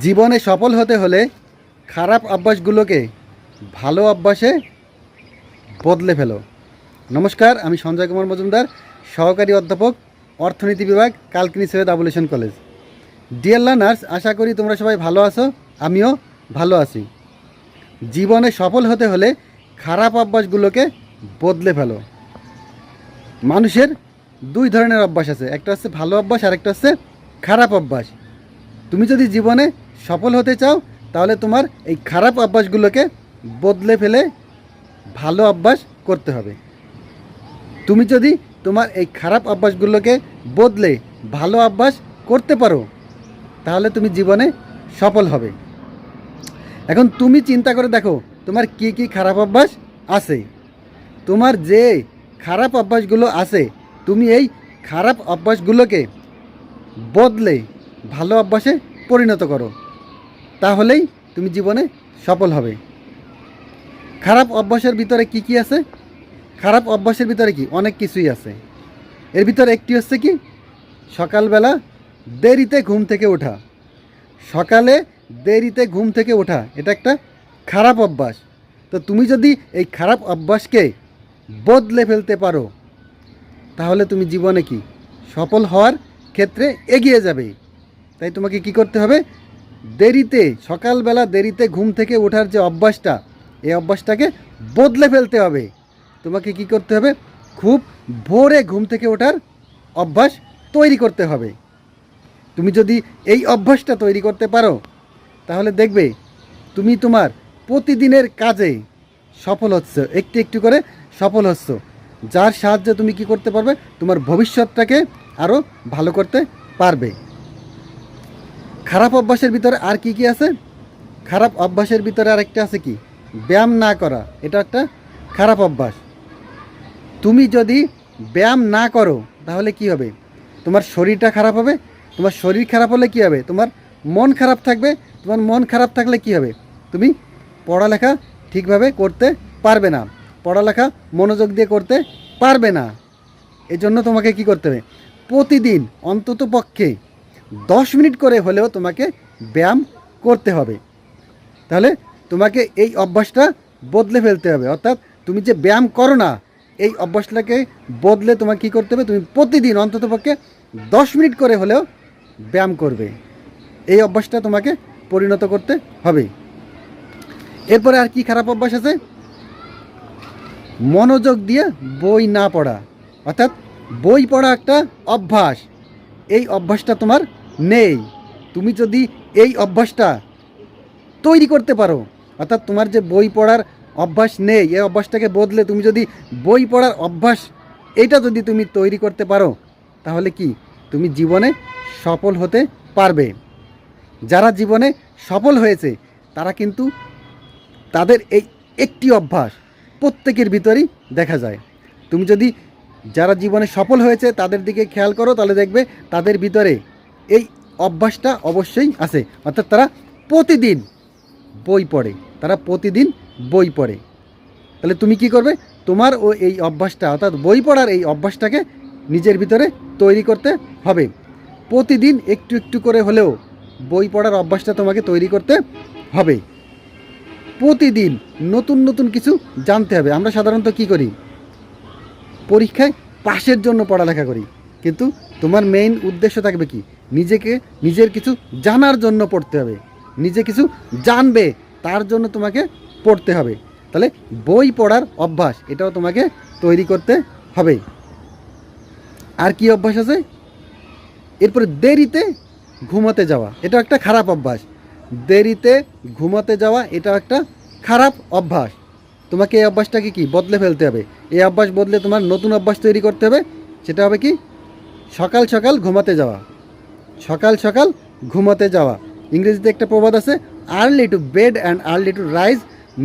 জীবনে সফল হতে হলে খারাপ অভ্যাসগুলোকে ভালো অভ্যাসে বদলে ফেলো। নমস্কার, আমি সঞ্জয় কুমার মজুমদার, সহকারী অধ্যাপক, অর্থনীতি বিভাগ, কালকিনি সৈয়দ আবুলেশন কলেজ। ডিয়ার লার্নার্স, আশা করি তোমরা সবাই ভালো আছো, আমিও ভালো আছি। জীবনে সফল হতে হলে খারাপ অভ্যাসগুলোকে বদলে ফেলো। মানুষের দুই ধরনের অভ্যাস আছে, একটা হচ্ছে ভালো অভ্যাস আর একটা হচ্ছে খারাপ অভ্যাস। তুমি যদি জীবনে সফল হতে চাও তাহলে তোমার এই খারাপ অভ্যাসগুলোকে বদলে ফেলে ভালো অভ্যাস করতে হবে। তুমি যদি তোমার এই খারাপ অভ্যাসগুলোকে বদলে ভালো অভ্যাস করতে পারো তাহলে তুমি জীবনে সফল হবে। এখন তুমি চিন্তা করে দেখো তোমার কি কি খারাপ অভ্যাস আছে। তোমার যে খারাপ অভ্যাসগুলো আছে তুমি এই খারাপ অভ্যাসগুলোকে বদলে ভালো অভ্যাসে পরিণত করো, তাহলেই তুমি জীবনে সফল হবে। খারাপ অভ্যাসের ভিতরে কি কি আছে? খারাপ অভ্যাসের ভিতরে কি অনেক কিছুই আছে। এর ভিতরে একটি হচ্ছে কি, সকালবেলা দেরিতে ঘুম থেকে ওঠা। সকালে দেরিতে ঘুম থেকে ওঠা এটা একটা খারাপ অভ্যাস। তো তুমি যদি এই খারাপ অভ্যাসকে বদলে ফেলতে পারো তাহলে তুমি জীবনে কি সফল হওয়ার ক্ষেত্রে এগিয়ে যাবে। তাই তোমাকে কি করতে হবে? সকালবেলা দেরিতে ঘুম থেকে ওঠার যে অভ্যাসটা, এই অভ্যাসটাকে বদলে ফেলতে হবে। তোমাকে কি করতে হবে? খুব ভোরে ঘুম থেকে ওঠার অভ্যাস তৈরি করতে হবে। তুমি যদি এই অভ্যাসটা তৈরি করতে পারো তাহলে দেখবে তুমি তোমার প্রতিদিনের কাজে সফল হচ্ছ, একটু একটু করে সফল হচ্ছ, যার সাহায্যে তুমি কি করতে পারবে? তোমার ভবিষ্যৎটাকে আরও ভালো করতে পারবে। খারাপ অভ্যাসের ভিতরে আর কি কি আছে? খারাপ অভ্যাসের ভিতরে আরেকটা আছে কি, ব্যায়াম না করা। এটা একটা খারাপ অভ্যাস। তুমি যদি ব্যায়াম না করো তাহলে কি হবে? তোমার শরীরটা খারাপ হবে। তোমার শরীর খারাপ হলে কি হবে? তোমার মন খারাপ থাকবে। তোমার মন খারাপ থাকলে কি হবে? তুমি পড়ালেখা ঠিকভাবে করতে পারবে না, পড়ালেখা মনোযোগ দিয়ে করতে পারবে না। এজন্য তোমাকে কি করতে হবে? প্রতিদিন অন্তত পক্ষে 10 মিনিট করে হলেও তোমাকে ব্যায়াম করতে হবে। তাহলে তোমাকে এই অভ্যাসটা বদলে ফেলতে হবে। অর্থাৎ তুমি যে ব্যায়াম করো না, এই অভ্যাসটাকে বদলে তোমাকে কী করতে হবে? তুমি প্রতিদিন অন্ততপক্ষে 10 মিনিট করে হলেও ব্যায়াম করবে। এই অভ্যাসটা তোমাকে পরিণত করতে হবে। এরপরে আর কি খারাপ অভ্যাস আছে? মনোযোগ দিয়ে বই না পড়া। অর্থাৎ বই পড়া একটা অভ্যাস, এই অভ্যাসটা তোমার নেই। তুমি যদি এই অভ্যাসটা তৈরি করতে পারো, অর্থাৎ তোমার যে বই পড়ার অভ্যাস নেই, এই অভ্যাসটাকে বদলে তুমি যদি বই পড়ার অভ্যাস এটা যদি তুমি তৈরি করতে পারো তাহলে কি তুমি জীবনে সফল হতে পারবে। যারা জীবনে সফল হয়েছে তারা কিন্তু তাদের এই একটি অভ্যাস প্রত্যেকের ভিতরেই দেখা যায়। তুমি যদি যারা জীবনে সফল হয়েছে তাদের দিকে খেয়াল করো তাহলে দেখবে তাদের ভিতরে এই অভ্যাসটা অবশ্যই আছে। অর্থাৎ তারা প্রতিদিন বই পড়ে, তারা প্রতিদিন বই পড়ে। তাহলে তুমি কি করবে? তোমার ও এই অভ্যাসটা, অর্থাৎ বই পড়ার এই অভ্যাসটাকে নিজের ভিতরে তৈরি করতে হবে। প্রতিদিন একটু একটু করে হলেও বই পড়ার অভ্যাসটা তোমাকে তৈরি করতে হবে। প্রতিদিন নতুন নতুন কিছু জানতে হবে। আমরা সাধারণত কি করি? পরীক্ষায় পাশের জন্য পড়ালেখা করি, কিন্তু তোমার মেইন উদ্দেশ্য থাকবে কি? নিজের কিছু জানার জন্য পড়তে হবে। নিজে কিছু জানবে তার জন্য তোমাকে পড়তে হবে। তাহলে বই পড়ার অভ্যাস এটাও তোমাকে তৈরি করতে হবে। আর কি অভ্যাস আছে? এরপরে দেরিতে ঘুমাতে যাওয়া, এটা একটা খারাপ অভ্যাস। দেরিতে ঘুমাতে যাওয়া এটা একটা খারাপ অভ্যাস। তোমাকে এই অভ্যাসটাকে কি বদলে ফেলতে হবে। এই অভ্যাস বদলে তোমার নতুন অভ্যাস তৈরি করতে হবে। সেটা হবে কি? সকাল সকাল ঘুমাতে যাওয়া। সকাল সকাল ঘুমাতে যাওয়া। ইংরেজিতে একটা প্রবাদ আছে, early to bed and early to rise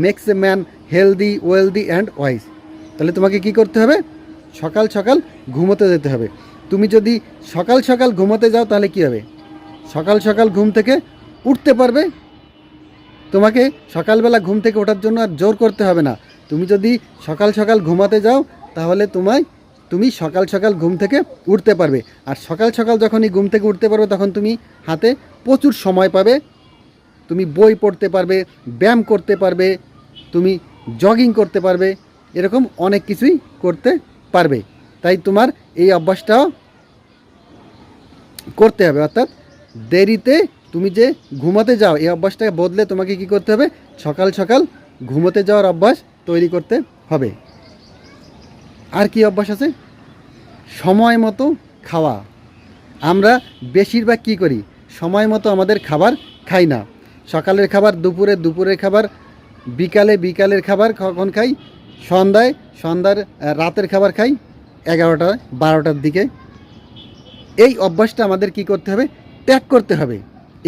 makes a man healthy, wealthy and wise. তাহলে তোমাকে কি করতে হবে? সকাল সকাল ঘুমোতে যেতে হবে। তুমি যদি সকাল সকাল ঘুমোতে যাও তাহলে কি হবে? সকাল সকাল ঘুম থেকে উঠতে পারবে। তোমাকে সকালবেলা ঘুম থেকে ওঠার জন্য আর জোর করতে হবে না। তুমি যদি সকাল সকাল ঘুমাতে যাও তাহলে তুমি সকাল সকাল ঘুম থেকে উঠতে পারবে। আর সকাল সকাল যখনই ঘুম থেকে উঠতে পারবে তখন তুমি হাতে প্রচুর সময় পাবে তুমি বই পড়তে পারবে, ব্যায়াম করতে পারবে, তুমি জগিং করতে পারবে, এরকম অনেক কিছুই করতে পারবে। তাই তোমার এই অভ্যাসটাও করতে হবে। অর্থাৎ দেরিতে তুমি যে ঘুমাতে যাও, এই অভ্যাসটাকে বদলে তোমাকে কি করতে হবে, সকাল সকাল ঘুমোতে যাওয়ার অভ্যাস তৈরি করতে হবে। আর কি অভ্যাস আছে? সময় মতো খাওয়া। আমরা বেশিরভাগ কী করি, সময় মতো আমাদের খাবার খাই না। সকালের খাবার দুপুরে, দুপুরের খাবার বিকালে, বিকালের খাবার কখন খাই, সন্ধ্যার রাতের খাবার খাই 11টা 12টার দিকে। এই অভ্যাসটা আমাদের কি করতে হবে, ত্যাগ করতে হবে।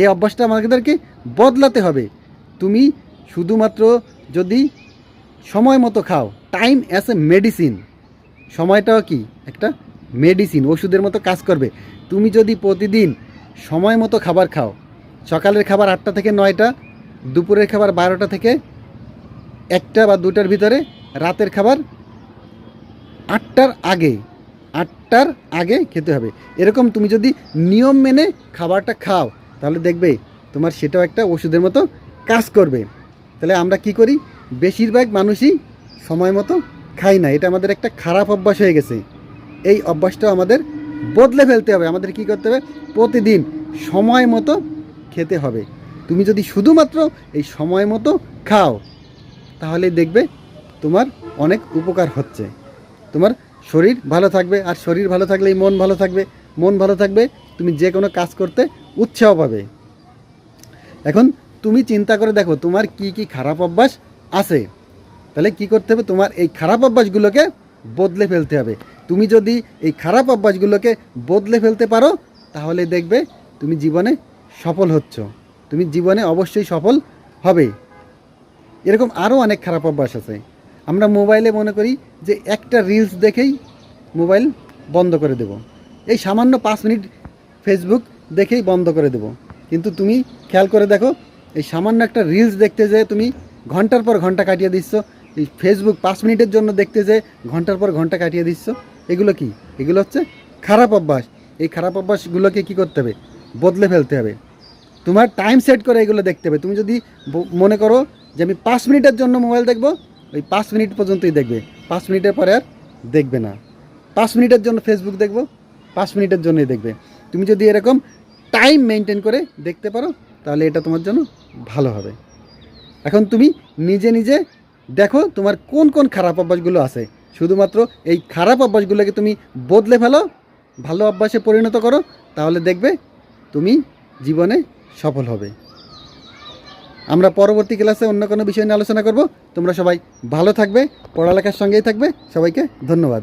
এই অভ্যাসটা আমাদেরকে বদলাতে হবে। তুমি শুধুমাত্র যদি সময় মতো খাও, টাইম অ্যাজ এ মেডিসিন, সময়টাও কি একটা মেডিসিন, ওষুধের মতো কাজ করবে। তুমি যদি প্রতিদিন সময় মতো খাবার খাও, সকালের খাবার 8টা থেকে 9টা, দুপুরের খাবার 12টা থেকে 1টা বা 2টার ভিতরে, রাতের খাবার 8টার আগে খেতে হবে। এরকম তুমি যদি নিয়ম মেনে খাবারটা খাও, তাহলে দেখবে তোমার সেটাও একটা ওষুধের মতো কাজ করবে। তাহলে আমরা কি করি, বেশিরভাগ মানুষই সময় মতো খাই না। এটা আমাদের একটা খারাপ অভ্যাস হয়ে গেছে। এই অভ্যাসটা আমাদের বদলে ফেলতে হবে। আমাদের কি করতে হবে, প্রতিদিন সময় মতো খেতে হবে। তুমি যদি শুধুমাত্র এই সময় মতো খাও, তাহলে দেখবে তোমার অনেক উপকার হচ্ছে। তোমার শরীর ভালো থাকবে, আর শরীর ভালো থাকলেই মন ভালো থাকবে। মন ভালো থাকবে, তুমি যে কোনো কাজ করতে উৎসাহ পাবে। এখন তুমি চিন্তা করে দেখো তোমার কি কি খারাপ অভ্যাস আছে। তাহলে কি করতে হবে, তোমার এই খারাপ অভ্যাসগুলোকে বদলে ফেলতে হবে। তুমি যদি এই খারাপ অভ্যাসগুলোকে বদলে ফেলতে পারো, তাহলে দেখবে তুমি জীবনে সফল হচ্ছ। তুমি জীবনে অবশ্যই সফল হবে। এরকম আরও অনেক খারাপ অভ্যাস আছে। আমরা মোবাইলে মনে করি যে একটা রিলস দেখেই মোবাইল বন্ধ করে দেব, এই সামান্য 5 মিনিট ফেসবুক দেখেই বন্ধ করে দেব। কিন্তু তুমি খেয়াল করে দেখো, এই সামান্য একটা রিলস দেখতে যেয়ে তুমি ঘন্টার পর ঘন্টা কাটিয়ে দিচ্ছ। এই ফেসবুক 5 মিনিটের জন্য দেখতে যেয়ে ঘন্টার পর ঘন্টা কাটিয়ে দিচ্ছ। এগুলো কি? এগুলো হচ্ছে খারাপ অভ্যাস। এই খারাপ অভ্যাসগুলোকে কী করতে হবে, বদলে ফেলতে হবে। তোমার টাইম সেট করে এগুলো দেখতে হবে। তুমি যদি মনে করো যে আমি 5 মিনিটের জন্য মোবাইল দেখব, ওই 5 মিনিট পর্যন্তই দেখবে, 5 মিনিটের পরে আর দেখবে না। 5 মিনিটের জন্য ফেসবুক দেখব, 5 মিনিটের জন্যই দেখবে। তুমি যদি এরকম টাইম মেনটেন করে দেখতে পারো, তাহলে এটা তোমার জন্য ভালো হবে। এখন তুমি নিজে নিজে দেখো তোমার কোন কোন খারাপ অভ্যাসগুলো আছে। শুধুমাত্র এই খারাপ অভ্যাসগুলোকে তুমি বদলে ফেলো, ভালো অভ্যাসে পরিণত করো, তাহলে দেখবে তুমি জীবনে সফল হবে। আমরা পরবর্তী ক্লাসে অন্য কোনো বিষয় নিয়ে আলোচনা করব। তোমরা সবাই ভালো থাকবে, পড়ালেখার সঙ্গেই থাকবে। সবাইকে ধন্যবাদ।